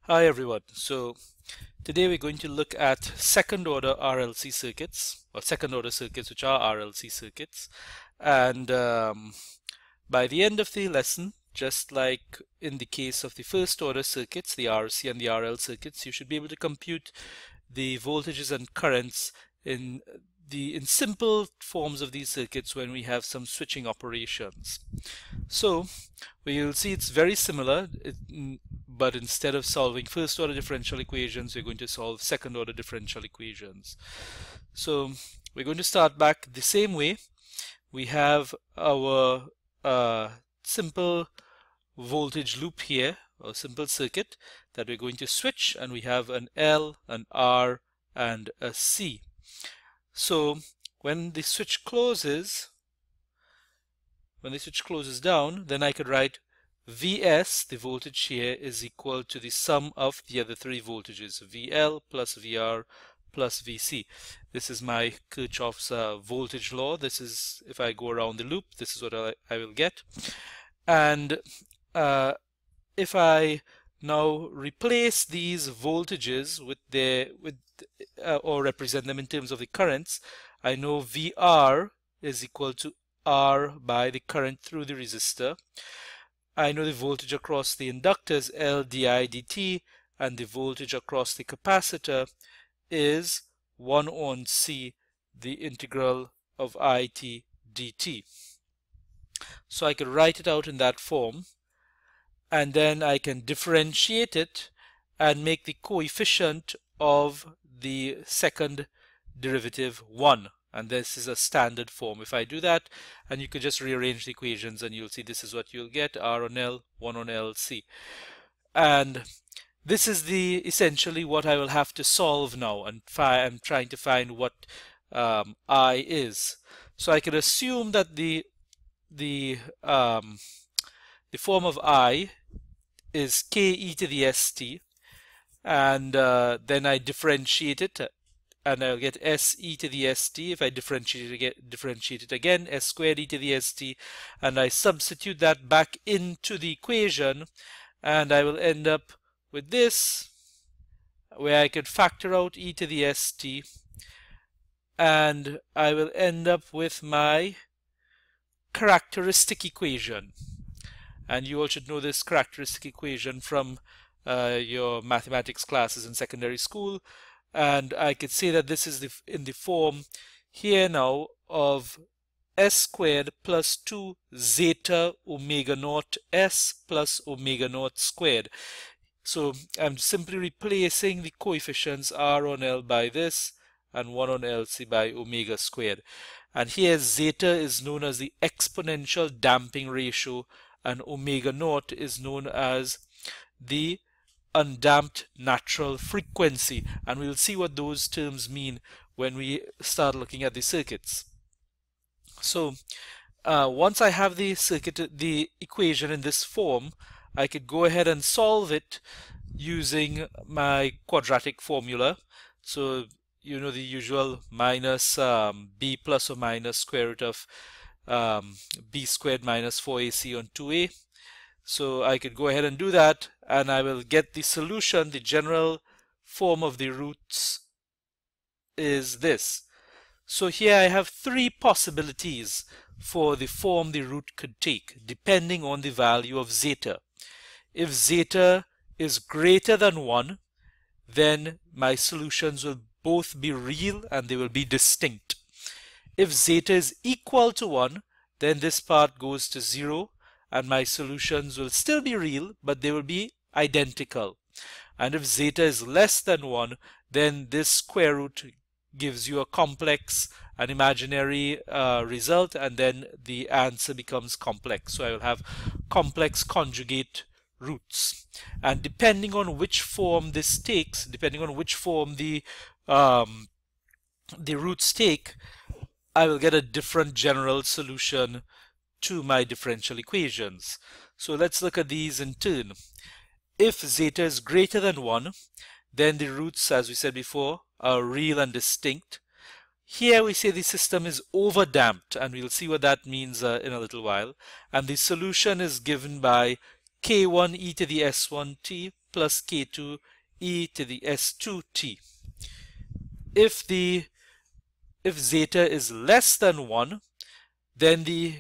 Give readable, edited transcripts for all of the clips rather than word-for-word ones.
Hi everyone. So today we're going to look at second order RLC circuits or second order circuits which are RLC circuits. And by the end of the lesson, just like in the case of the first order circuits, the RC and the RL circuits, you should be able to compute the voltages and currents in simple forms of these circuits when we have some switching operations. So we'll see it's very similar, but instead of solving first order differential equations, we're going to solve second order differential equations. So we're going to start back the same way. We have our simple voltage loop here, or simple circuit that we're going to switch, and we have an L, an R, and a C. So when the switch closes, down, then I could write Vs, the voltage here, is equal to the sum of the other three voltages, VL plus VR plus VC. This is my Kirchhoff's voltage law. This is, if I go around the loop, this is what I will get. And if I now replace these voltages or represent them in terms of the currents, I know VR is equal to R by the current through the resistor. I know the voltage across the inductors L di dt, and the voltage across the capacitor is 1 on C, the integral of it dt. So I could write it out in that form, and then I can differentiate it and make the coefficient of the second derivative 1. And this is a standard form. If I do that, and you could just rearrange the equations, and you'll see this is what you'll get: R on L, 1 on LC. And this is essentially what I will have to solve now, and I'm trying to find what I is. So I can assume that the form of I is k e to the st, and then I differentiate it, and I'll get s e to the st. If I differentiate it again, s squared e to the st, and I substitute that back into the equation, and I will end up with this, where I could factor out e to the st, and I will end up with my characteristic equation. And you all should know this characteristic equation from your mathematics classes in secondary school. And I could say that this is in the form here now of s squared plus 2 zeta omega naught s plus omega naught squared. So I'm simply replacing the coefficients R on L by this, and 1 on LC by omega squared. And here zeta is known as the exponential damping ratio, and omega naught is known as the undamped natural frequency, and we'll see what those terms mean when we start looking at the circuits. So once I have the equation in this form, I could go ahead and solve it using my quadratic formula. So you know the usual minus b plus or minus square root of b squared minus 4ac on 2a. So I could go ahead and do that, and I will get the solution. The general form of the roots is this. So here I have three possibilities for the form the root could take, depending on the value of zeta. If zeta is greater than 1, then my solutions will both be real and they will be distinct. If zeta is equal to 1, then this part goes to 0, and my solutions will still be real, but they will be identical. And if zeta is less than 1, then this square root gives you a complex, an imaginary result, and then the answer becomes complex. So I will have complex conjugate roots. And depending on which form this takes, depending on which form the roots take, I will get a different general solution to my differential equations. So let's look at these in turn. If zeta is greater than 1, then the roots, as we said before, are real and distinct. Here we say the system is overdamped, and we'll see what that means in a little while. And the solution is given by k1 e to the s1t plus k2 e to the s2t. If zeta is less than 1, then the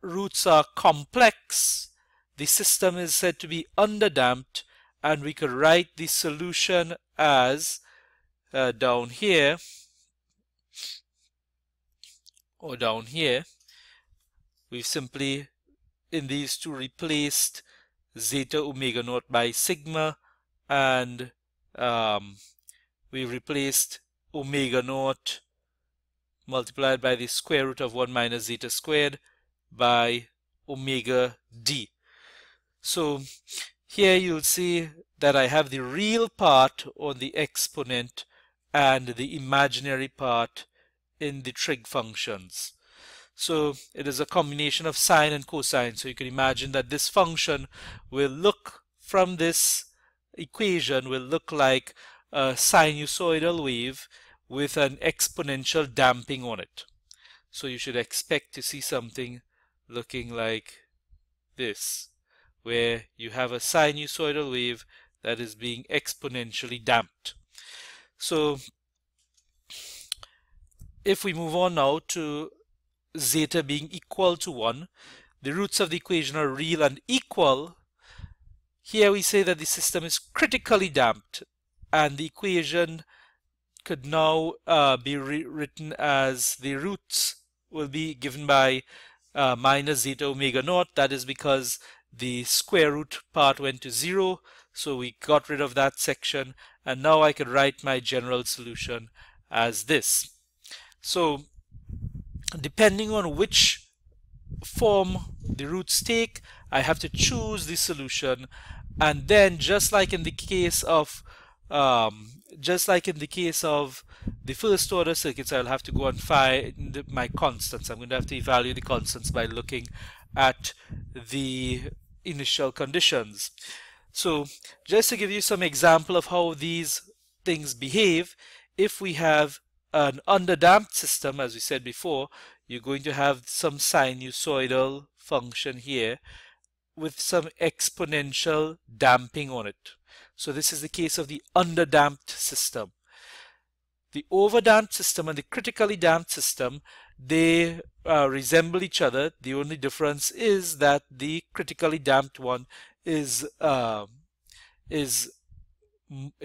roots are complex, the system is said to be underdamped, and we could write the solution as down here or down here. We've simply in these two replaced zeta omega naught by sigma, and we replaced omega naught multiplied by the square root of 1 minus zeta squared by omega d. So here you'll see that I have the real part on the exponent and the imaginary part in the trig functions. So it is a combination of sine and cosine. So you can imagine that this function will look, from this equation, will look like a sinusoidal wave with an exponential damping on it. So you should expect to see something looking like this, where you have a sinusoidal wave that is being exponentially damped. So if we move on now to zeta being equal to 1, the roots of the equation are real and equal. Here we say that the system is critically damped, and the equation could now be rewritten as the roots will be given by minus zeta omega naught. That is because the square root part went to 0, so we got rid of that section, and now I could write my general solution as this. So depending on which form the roots take, I have to choose the solution, and then just like in the case of the first order circuits, I'll have to go and find my constants. I'm going to have to evaluate the constants by looking at the initial conditions. So just to give you some example of how these things behave, if we have an underdamped system, as we said before, you're going to have some sinusoidal function here with some exponential damping on it. So this is the case of the underdamped system. The overdamped system and the critically damped system, they resemble each other. The only difference is that the critically damped one it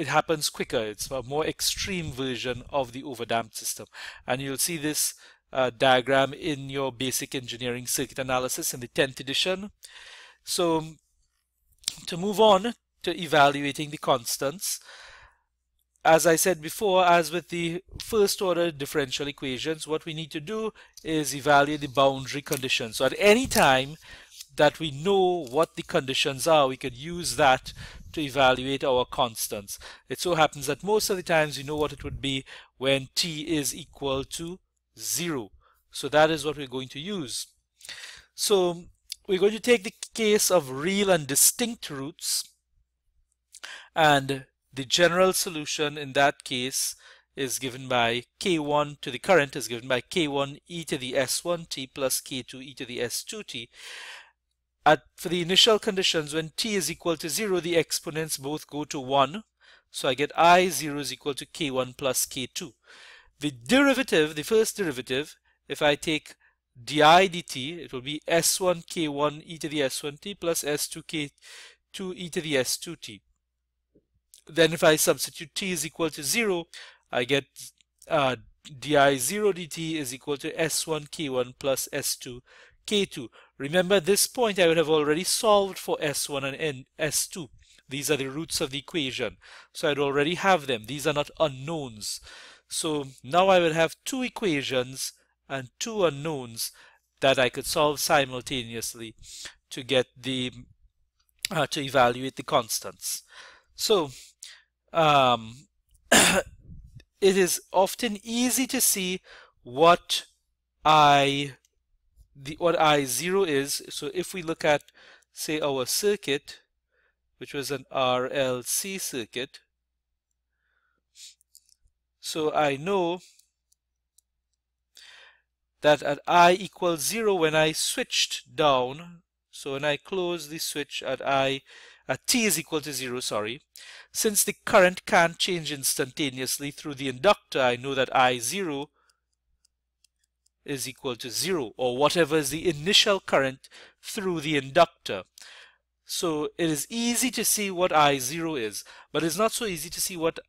happens quicker. It's a more extreme version of the overdamped system, and you'll see this diagram in your basic engineering circuit analysis in the 10th edition. So to move on to evaluating the constants, as I said before, as with the first order differential equations, what we need to do is evaluate the boundary conditions. So at any time that we know what the conditions are, we could use that to evaluate our constants. It so happens that most of the times we know what it would be when t is equal to 0. So that is what we're going to use. So we're going to take the case of real and distinct roots, and the general solution in that case is given by k1 to the current is given by k1 e to the s1t plus k2 e to the s2t. For the initial conditions, when t is equal to 0, the exponents both go to 1. So I get I0 is equal to k1 plus k2. The derivative, the first derivative, if I take di dt, it will be s1 k1 e to the s1t plus s2 k2 e to the s2t. Then if I substitute t is equal to 0, I get di0 dt is equal to s1 k1 plus s2 k2. Remember, this point I would have already solved for s1 and s2. These are the roots of the equation, so I'd already have them. These are not unknowns. So now I will have two equations and two unknowns that I could solve simultaneously to get the to evaluate the constants. So it is often easy to see what I0 is. So if we look at, say, our circuit, which was an RLC circuit, so I know that at I equals 0, when I switched down, so when I close the switch at t is equal to 0, sorry, since the current can't change instantaneously through the inductor, I know that I0 is equal to 0, or whatever is the initial current through the inductor. So it is easy to see what I0 is, but it's not so easy to see what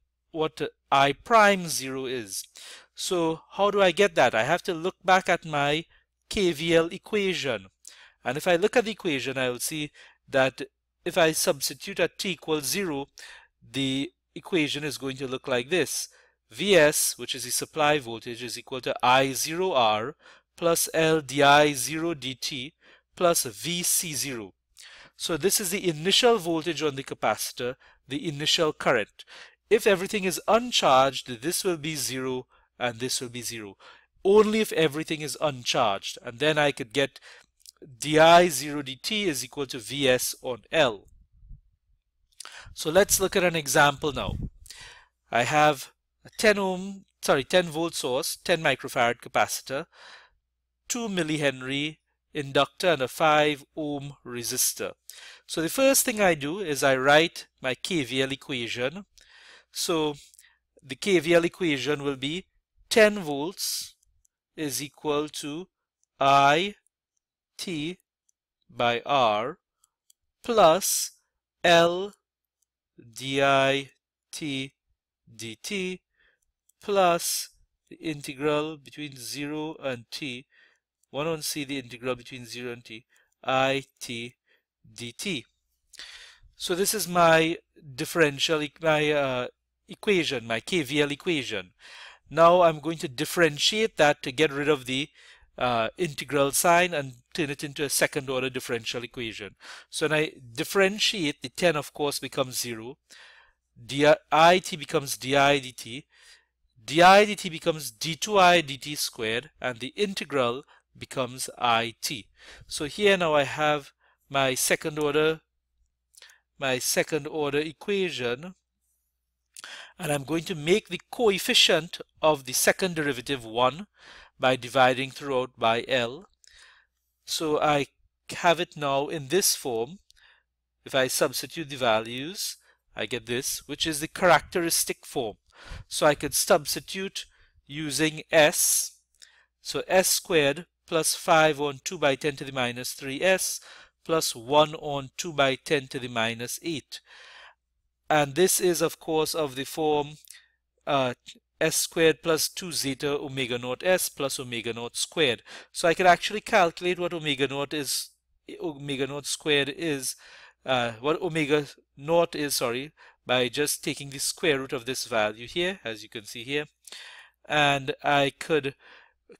I prime 0 is. So how do I get that? I have to look back at my KVL equation. And if I look at the equation, I will see that if I substitute at t equals 0, the equation is going to look like this. Vs, which is the supply voltage, is equal to I0R plus L di0 dt plus Vc0. So this is the initial voltage on the capacitor, the initial current. If everything is uncharged, this will be 0 and this will be 0. Only if everything is uncharged. And then I could get di0 dt is equal to Vs on L. So let's look at an example now. I have a 10 volt source, 10 microfarad capacitor, 2 millihenry inductor and a 5 ohm resistor. So the first thing I do is I write my KVL equation. So the KVL equation will be 10 volts is equal to I T by R plus L di t dt plus the integral between 0 and t, 1 on c, the integral between 0 and t, I t dt. So this is my differential, my equation, my KVL equation. Now I'm going to differentiate that to get rid of the integral sign and turn it into a second order differential equation. So when I differentiate, the 10 of course becomes 0, it becomes di dt, di dt becomes d2i dt squared, and the integral becomes it. So here now I have my second order equation, and I'm going to make the coefficient of the second derivative 1 by dividing throughout by L. So I have it now in this form. If I substitute the values, I get this, which is the characteristic form. So I could substitute using S. So S squared plus 5 on 2 by 10 to the minus 3s plus 1 on 2 by 10 to the minus 8. And this is of course of the form S squared plus 2 zeta omega naught S plus omega naught squared. So I could actually calculate what omega naught squared is, what omega naught is, sorry, by just taking the square root of this value here, as you can see here. And I could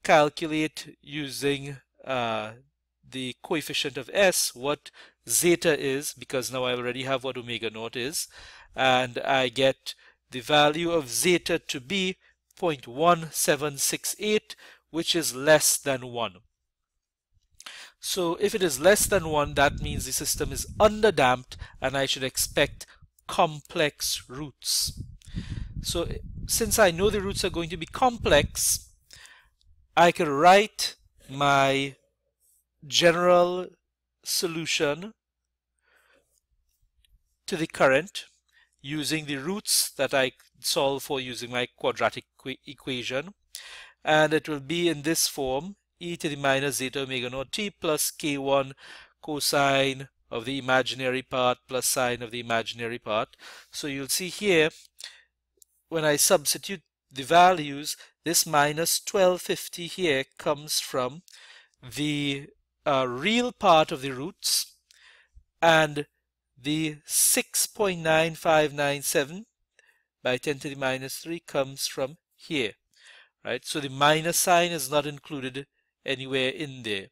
calculate using the coefficient of S what zeta is, because now I already have what omega naught is, and I get the value of zeta to be 0.1768, which is less than 1. So if it is less than 1, that means the system is underdamped and I should expect complex roots. So since I know the roots are going to be complex, I could write my general solution to the current using the roots that I solve for using my quadratic equation, and it will be in this form: e to the minus zeta omega naught t plus k1 cosine of the imaginary part plus sine of the imaginary part. So you'll see here, when I substitute the values, this minus 1250 here comes from the real part of the roots, and the 6.9597 by 10 to the minus 3 comes from here, right? So the minus sign is not included anywhere in there.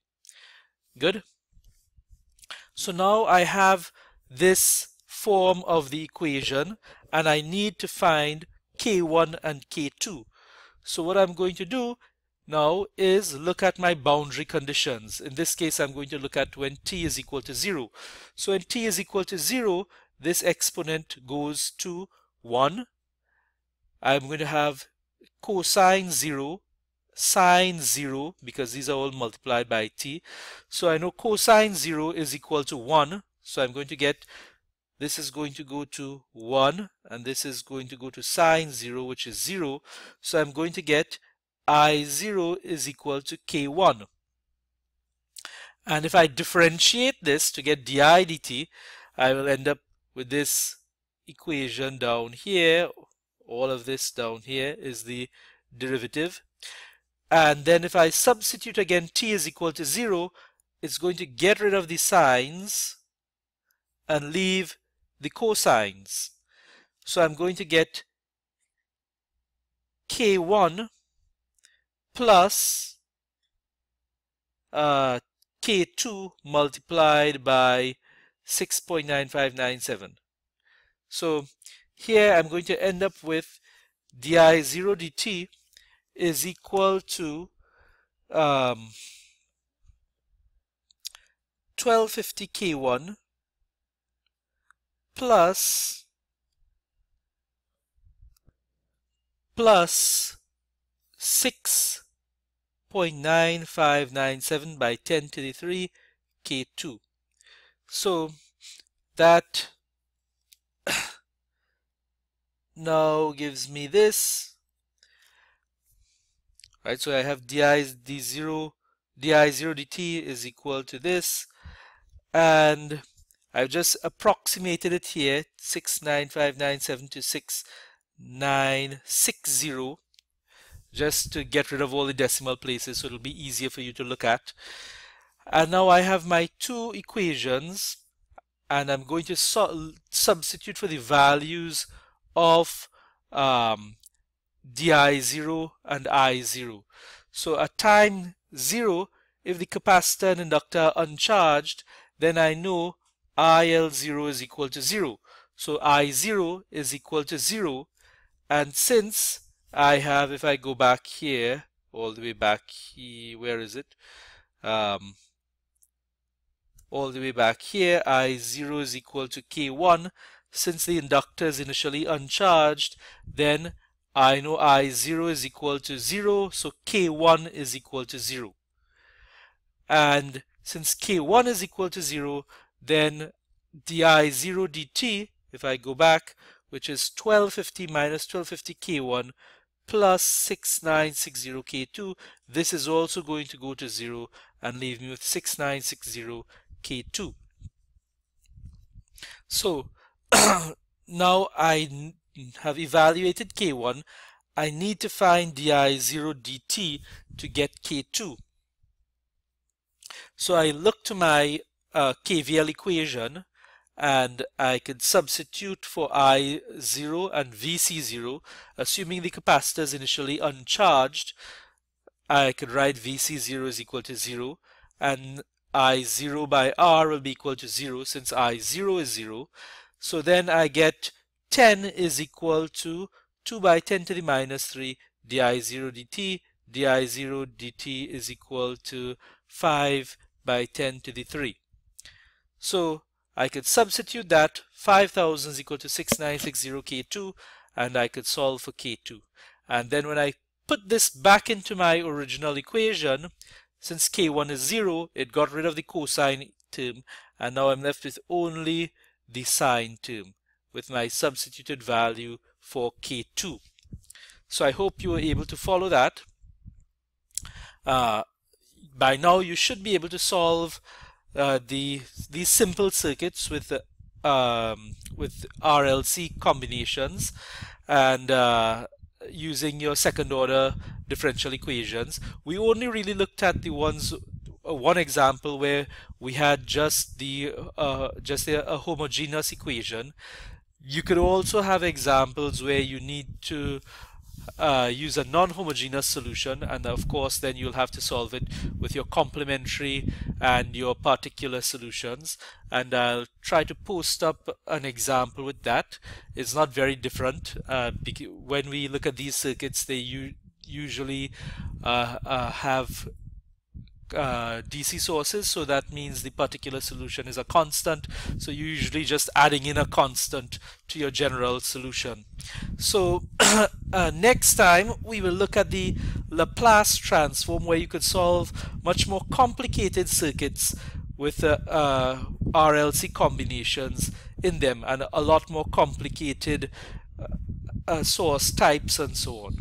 Good. So now I have this form of the equation and I need to find K1 and K2. So what I'm going to do now is look at my boundary conditions. In this case, I'm going to look at when t is equal to 0. So when t is equal to 0, this exponent goes to 1. I'm going to have cosine 0, sine 0, because these are all multiplied by t. So I know cosine 0 is equal to 1. So I'm going to get this is going to go to 1, and this is going to go to sine 0, which is 0. So I'm going to get I0 is equal to K1. And if I differentiate this to get di dt, I will end up with this equation down here. All of this down here is the derivative. And then if I substitute again t is equal to 0, it's going to get rid of the sines and leave the cosines. So I'm going to get K1 plus K2 multiplied by 6.9597. So here I'm going to end up with di0 dt is equal to 1250 K1 plus 6.9597 by 10 to the 3 K2. So that now gives me this. Right, so I have d0 dt is equal to this, and I've just approximated it here, 69597 to 6960, just to get rid of all the decimal places so it'll be easier for you to look at. And now I have my two equations, and I'm going to substitute for the values of di0 and I0. So at time 0, if the capacitor and inductor are uncharged, then I know IL0 is equal to 0. So I0 is equal to 0. And since I have, if I go back here, all the way back here, where is it? All the way back here, I0 is equal to K1. Since the inductor is initially uncharged, then I know I0 is equal to 0, so K1 is equal to 0. And since K1 is equal to 0, then di0 dt, if I go back, which is 1250 minus 1250 K1 plus 6960 K2, this is also going to go to 0 and leave me with 6960 K2. So now I have evaluated K1, I need to find di0 dt to get K2. So I look to my KVL equation, and I could substitute for I0 and VC0. Assuming the capacitor is initially uncharged, I could write VC0 is equal to 0, and I0 by R will be equal to 0 since I0 is 0. So then I get 10 is equal to 2 by 10 to the minus 3 di0 dt. di0 dt is equal to 5 by 10 to the 3. So I could substitute that. 5000 is equal to 6960 K2, and I could solve for K2. And then when I put this back into my original equation, since K1 is 0, it got rid of the cosine term, and now I'm left with only the sine term with my substituted value for K2. So I hope you were able to follow that. By now you should be able to solve these simple circuits with RLC combinations and using your second order differential equations. We only really looked at the one example where we had just a homogeneous equation. You could also have examples where you need to use a non-homogeneous solution, and of course then you'll have to solve it with your complementary and your particular solutions, and I'll try to post up an example with that. It's not very different. When we look at these circuits, they usually have DC sources, so that means the particular solution is a constant, so you're usually just adding in a constant to your general solution. So next time we will look at the Laplace transform, where you could solve much more complicated circuits with RLC combinations in them and a lot more complicated source types and so on.